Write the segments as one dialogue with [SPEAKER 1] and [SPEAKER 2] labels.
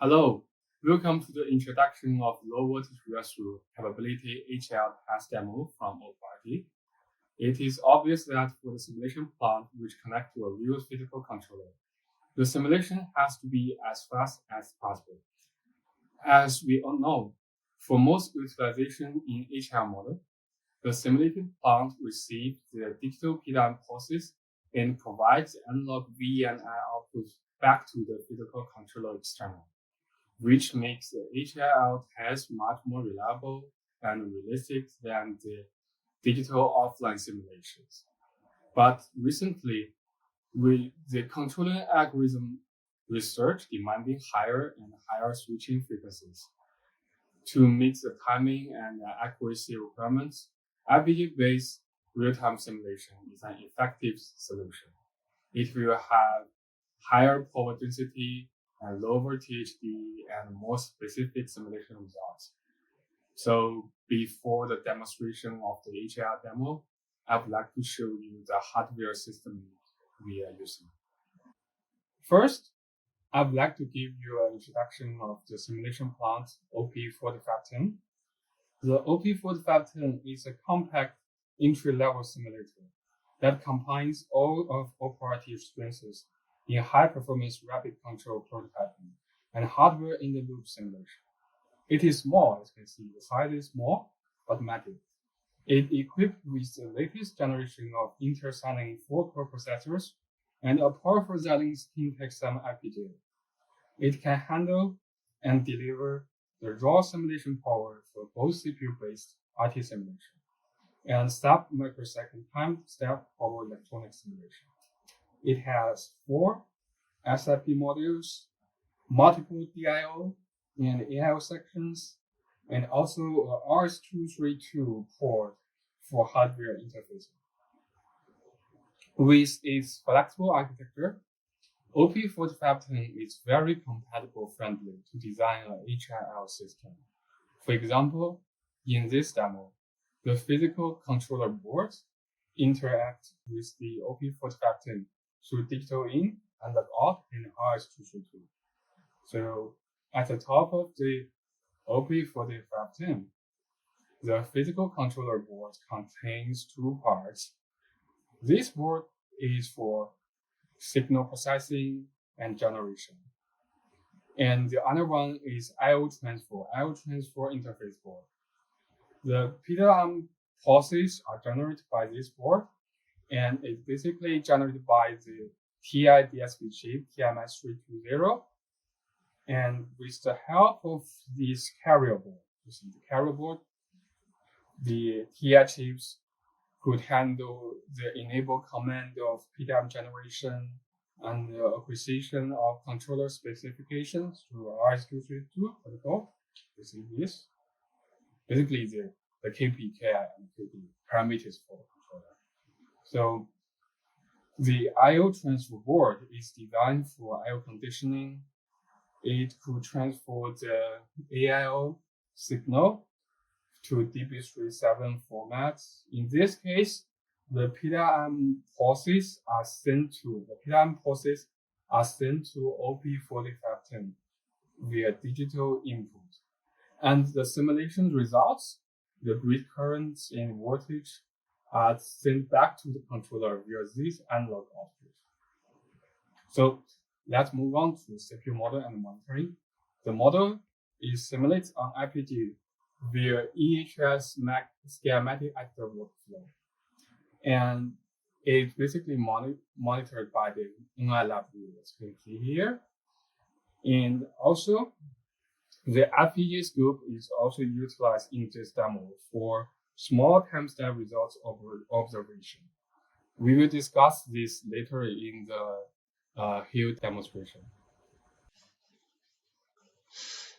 [SPEAKER 1] Hello, welcome to the introduction of low voltage rescue capability HIL test demo from OPAL-RT. It is obvious that for the simulation plant which connects to a real physical controller, the simulation has to be as fast as possible. As we all know, for most utilization in HIL model, the simulated plant receives the digital PWM pulses and provides analog V and I outputs back to the physical controller external, which makes the HIL test much more reliable and realistic than the digital offline simulations. But recently, with the controlling algorithm research demanding higher and higher switching frequencies to meet the timing and accuracy requirements, FPGA-based real-time simulation is an effective solution. It will have higher power density and lower THD and more specific simulation results. So before the demonstration of the HIL demo, I would like to show you the hardware system we are using. First, I would like to give you an introduction of the simulation plant OP-4510. The OP-4510 is a compact entry-level simulator that combines all of OPAL-RT strengths in high-performance rapid control prototyping and hardware-in-the-loop simulation. It is small, as you can see. The size is small, but massive. It is equipped with the latest generation of Intel Xilinx 4-core processors and a powerful Xilinx Tech7 FPGA. It can handle and deliver the raw simulation power for both CPU-based RT simulation and sub-microsecond time-step power electronic simulation. It has 4 SIP modules, multiple DIO and AIO sections, and also a RS-232 port for hardware interfacing. With its flexible architecture, OP-4510 is very compatible friendly to design a HIL system. For example, in this demo, the physical controller boards interact with the OP-4510 through digital in and out and RS-232. So at the top of the OP-4510, the physical controller board contains 2 parts. This board is for signal processing and generation. And the other one is IO transfer interface board. The PWM pulses are generated by this board, and it's basically generated by the TI DSP chip, TMS320. And with the help of this carrier board, the TI chips could handle the enable command of PWM generation and the acquisition of controller specifications through RS-232 protocol. You see this. Basically, the KP, KI, and KP parameters for the controller. So the IO transfer board is designed for IO conditioning. It could transfer the AIO signal to DB37 formats. In this case, the PWM pulses are sent to OP-4510 via digital input. And the simulation results, the grid currents and voltage, are sent back to the controller via this analog output. So let's move on to CPU model and monitoring. The model is simulated on FPGA via EHS schematic editor workflow. And it's basically monitored by the Rtlab view, as you can see here. And also, the FPGA scope is also utilized in this demo for small time-step results observation. We will discuss this later in the HIL demonstration.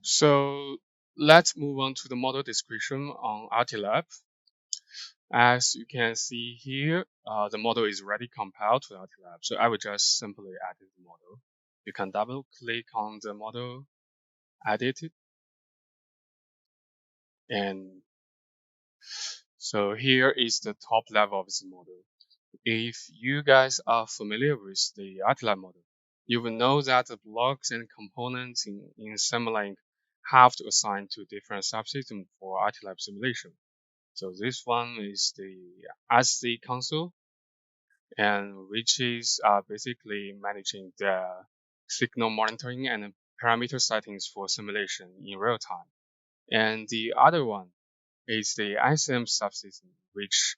[SPEAKER 1] So let's move on to the model description on Rtlab. As you can see here, the model is already compiled to Rtlab. So I will just simply edit the model. You can double click on the model, edit it. And so here is the top level of the model. If you guys are familiar with the Rtlab model,
[SPEAKER 2] you will know that the blocks and components in Simulink have to assign to different subsystems for Rtlab simulation. So this one is the SC console, and which is basically managing the signal monitoring and parameter settings for simulation in real time. And the other one is the SM subsystem, which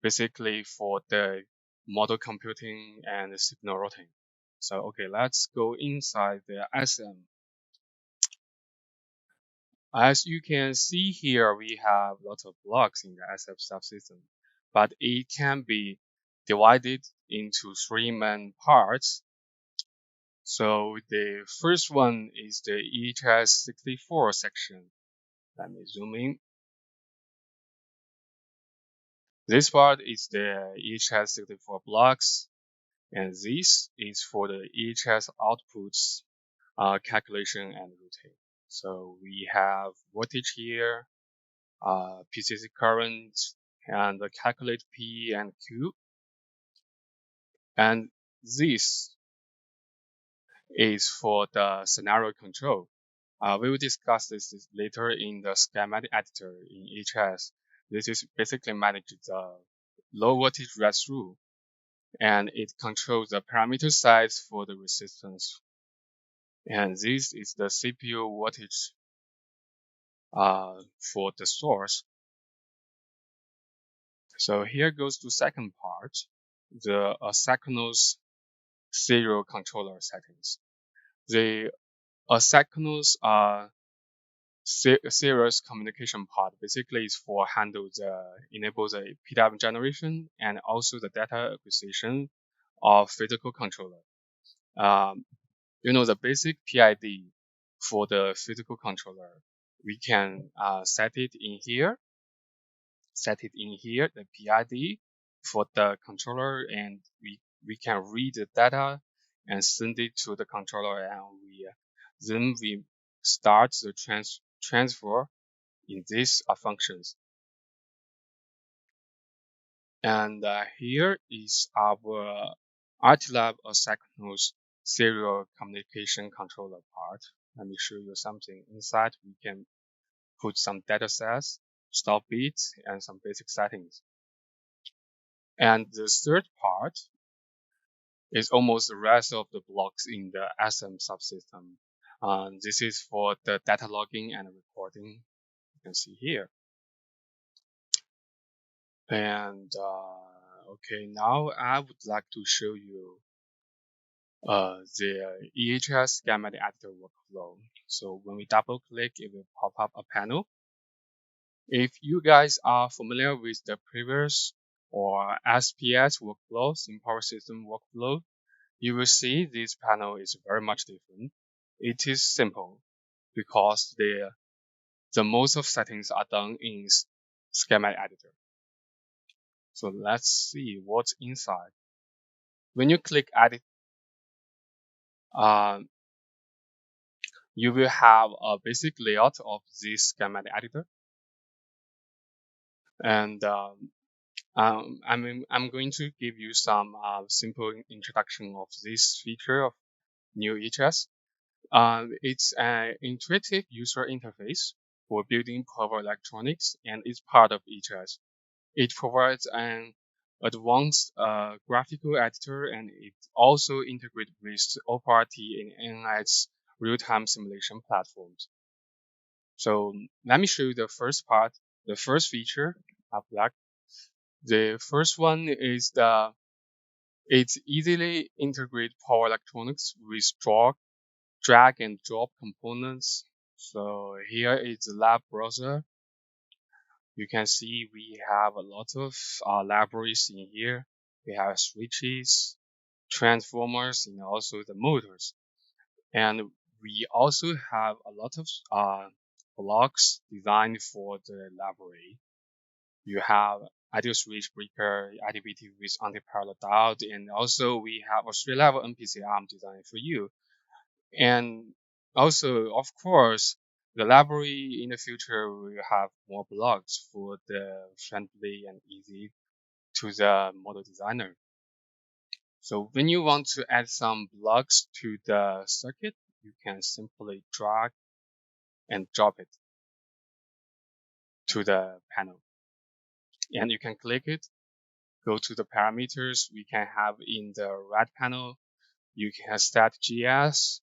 [SPEAKER 2] basically for the model computing and signal routing. So, okay, let's go inside the SM. As you can see here, we have lots of blocks in the SM subsystem, but it can be divided into three main parts. So the first one is the EHS64 section. Let me zoom in. This part is the EHS64 blocks, and this is for the EHS outputs calculation and routing. So we have voltage here, PCC current, and the calculate P and Q. And this is for the scenario control. We will discuss this later in the schematic editor in EHS. This is basically managing the low voltage read-through, and it controls the parameter size for the resistance. And this is the CPU voltage for the source. So here goes to second part, the asynchronous serial controller settings. The asynchronous serious communication part basically is for enable the PWM generation and also the data acquisition of physical controller. The basic PID for the physical controller, we can set it in here, the PID for the controller, and we can read the data and send it to the controller, and then we start the transfer in these functions. And here is our Rtlab asynchronous serial communication controller part. Let me show you something. Inside, we can put some data sets, stop bits, and some basic settings. And the third part is almost the rest of the blocks in the SM subsystem. This is for the data logging and recording. You can see here. And okay, now I would like to show you the EHS schematic editor workflow. So when we double click, it will pop up a panel. If you guys are familiar with the previous or SPS workflows in power system workflow, you will see this panel is very much different. It is simple because the most of settings are done in schematic editor. So let's see what's inside. When you click edit, you will have a basic layout of this schematic editor. And I'm going to give you some simple introduction of this feature of new EHS. It's an intuitive user interface for building power electronics, and it's part of EHS. It provides an advanced graphical editor, and it also integrates with OPAL-RT and NX real-time simulation platforms. So let me show you the first part, the first feature of Black. The first one is it easily integrates power electronics with drag and drop components. So here is the lab browser. You can see we have a lot of libraries in here. We have switches, transformers, and also the motors. And we also have a lot of blocks designed for the library. You have ideal switch breaker, LVDT with anti-parallel diode, and also we have a 3-level NPC arm designed for you. And also, of course, the library in the future will have more blocks for the friendly and easy to the model designer. So when you want to add some blocks to the circuit, you can simply drag and drop it to the panel. And you can click it, go to the parameters we can have in the right panel. You can set GS,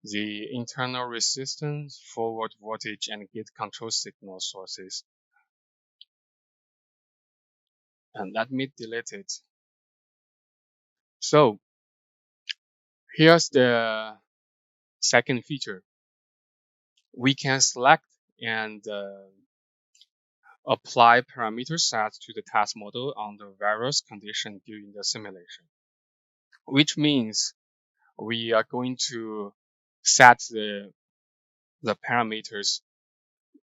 [SPEAKER 2] the internal resistance, forward voltage, and gate control signal sources. And let me delete it. So here's the second feature. We can select and apply parameter sets to the test model under various conditions during the simulation, which means we are going to set the parameters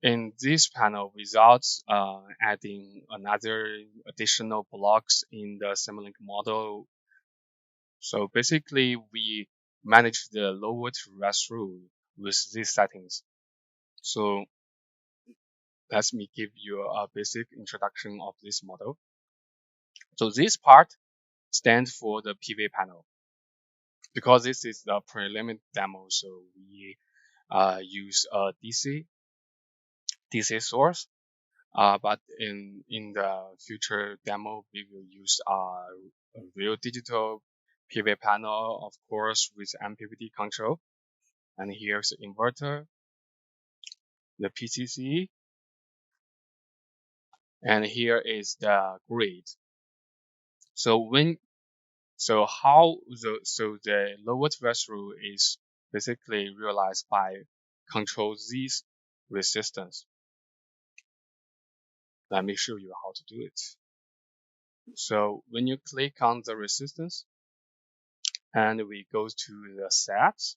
[SPEAKER 2] in this panel without adding another additional blocks in the Simulink model. So basically, we manage the low voltage through with these settings. So let me give you a basic introduction of this model. So this part stands for the PV panel. Because this is the preliminary demo, so we use a DC source. But in the future demo, we will use a real digital PV panel, of course, with MPPT control. And here's the inverter, the PCC, and here is the grid. So the low voltage rule is basically realized by control these resistance. Let me show you how to do it. So when you click on the resistance and we go to the sets,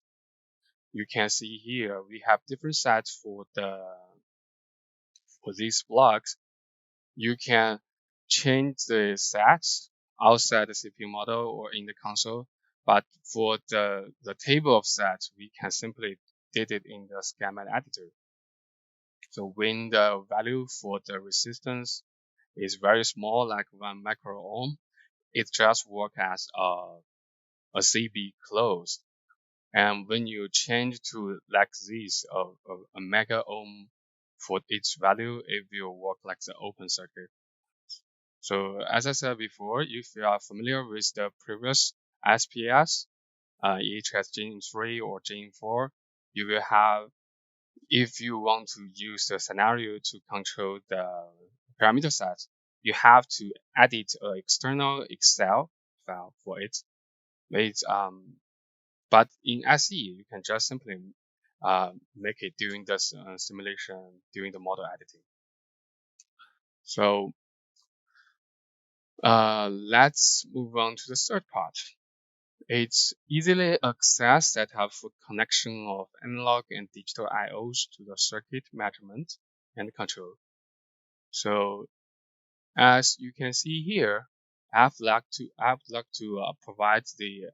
[SPEAKER 2] you can see here we have different sets for these blocks. You can change the sets outside the CPU model or in the console, but for the table of sets, we can simply did it in the schematic editor. So when the value for the resistance is very small, like 1 micro ohm, it just works as a CB closed. And when you change to like this, a mega ohm for its value, it will work like the open circuit. So as I said before, if you are familiar with the previous SPS, EHS Gen 3 or Gen 4, you will have, if you want to use the scenario to control the parameter set, you have to edit an external Excel file for it. But in SE, you can just simply make it during the simulation, during the model editing. So let's move on to the third part. It's easily accessed setup for connection of analog and digital IOs to the circuit measurement and control. So as you can see here, I'd like to provide the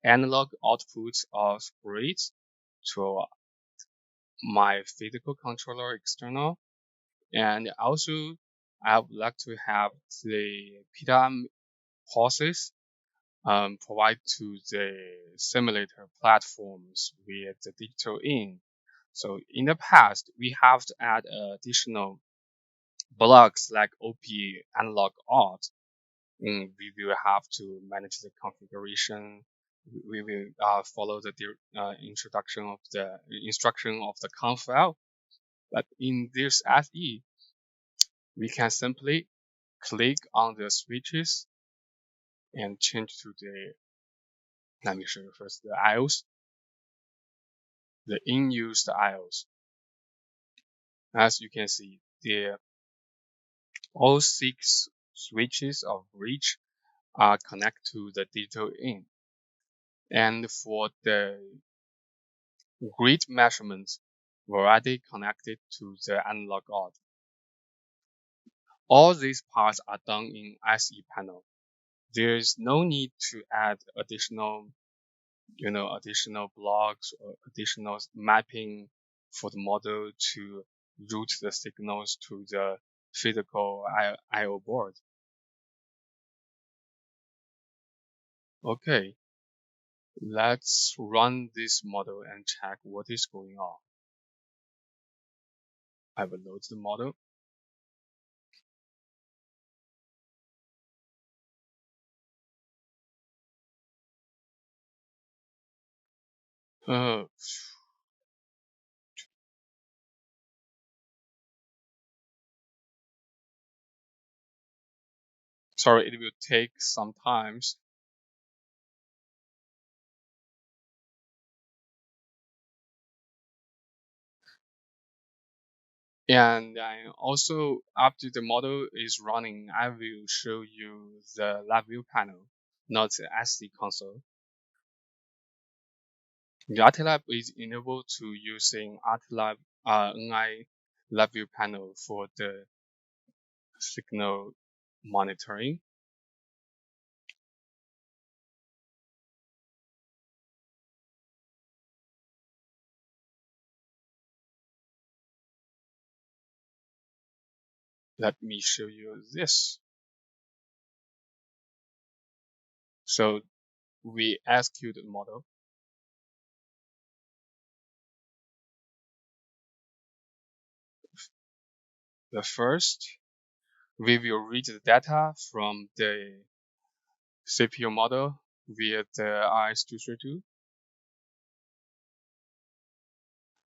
[SPEAKER 2] analog outputs of grids to my physical controller external, and also I would like to have the PWM pulses provide to the simulator platforms with the digital in. So in the past, we have to add additional blocks like OP analog out. We will have to manage the configuration. We will follow the introduction of the instruction of the conf file. But in this SE, we can simply click on the switches and change to the, let me show you first the IOs, the in-use IOs. As you can see, all 6 switches of reach are connected to the digital in. And for the grid measurements, we're already connected to the analog out. All these parts are done in SE panel. There is no need to add additional blocks or additional mapping for the model to route the signals to the physical I/O board. Okay, let's run this model and check what is going on. I will load the model. Sorry, it will take some time. And also, after the model is running, I will show you the lab view panel, not the SD console. The Rtlab is enabled to using Rtlab NI lab view panel for the signal monitoring. Let me show you this. So we execute the model. The first, we will read the data from the CPU model via the RS-232.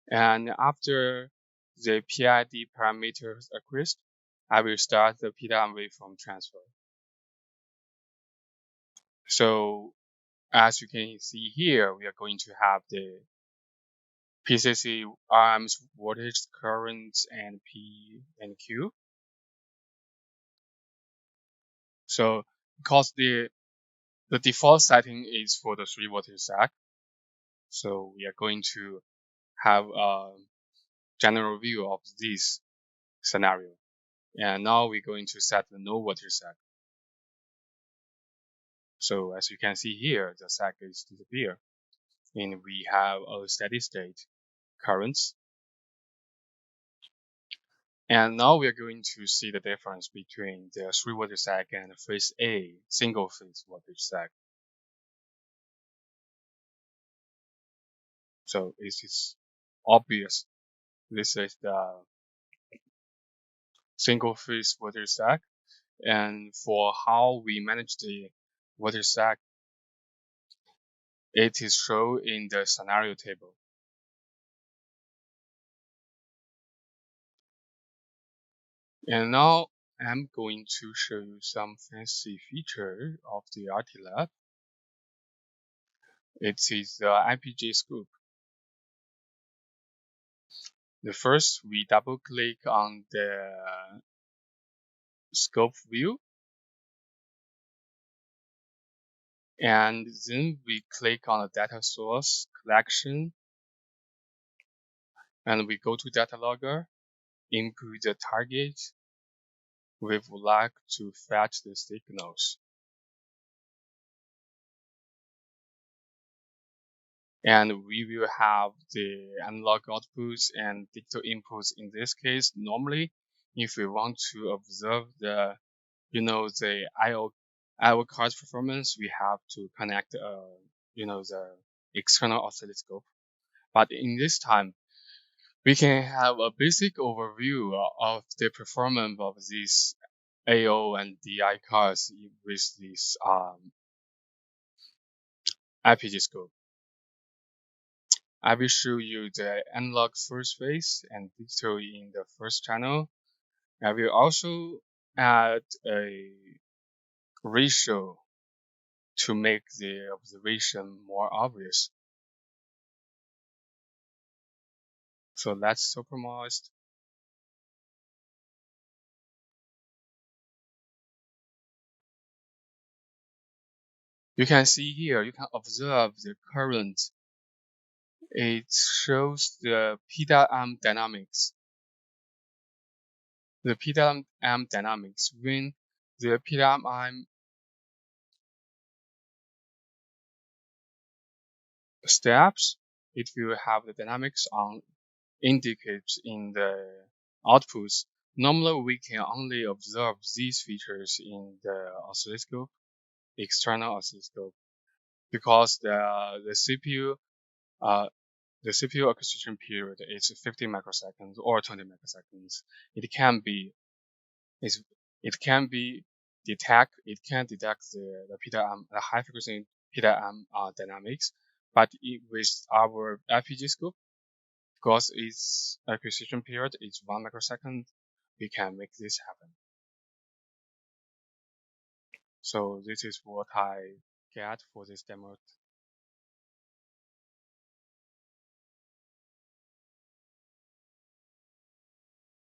[SPEAKER 2] And after the PID parameters are increased, I will start the PWM waveform transfer. So as you can see here, we are going to have the PCC arms voltage, current, and P and Q. So because the default setting is for the 3 voltage-sag, so we are going to have a general view of this scenario. And now we're going to set the no voltage-sag. So as you can see here, the sag is disappear, and we have a steady state currents. And now we are going to see the difference between the 3 voltage-sag and phase A single phase voltage-sag. So it is obvious this is the single phase voltage-sag. And for how we manage the voltage-sag, it is shown in the scenario table. And now I'm going to show you some fancy feature of the Rtlab. It is the FPGA scope. The first, we double click on the scope view, and then we click on the data source collection, and we go to data logger, input the target. We would like to fetch the signals. And we will have the analog outputs and digital inputs. In this case, normally, if we want to observe the, the I/O card performance, we have to connect, the external oscilloscope. But in this time, we can have a basic overview of the performance of these AO and DI cards with this FPGA scope. I will show you the analog first phase and digital in the first channel. I will also add a ratio to make the observation more obvious. So let's supermode. You can see here, you can observe the current. It shows the PWM dynamics. The PWM dynamics, when the PWM steps, it will have the dynamics on indicate in the outputs. Normally, we can only observe these features in the oscilloscope, external oscilloscope. because the CPU acquisition period is 50 microseconds or 20 microseconds. It can detect the PWM, the high frequency PWM dynamics, but with our FPGA scope, because its acquisition period is 1 microsecond, we can make this happen. So this is what I get for this demo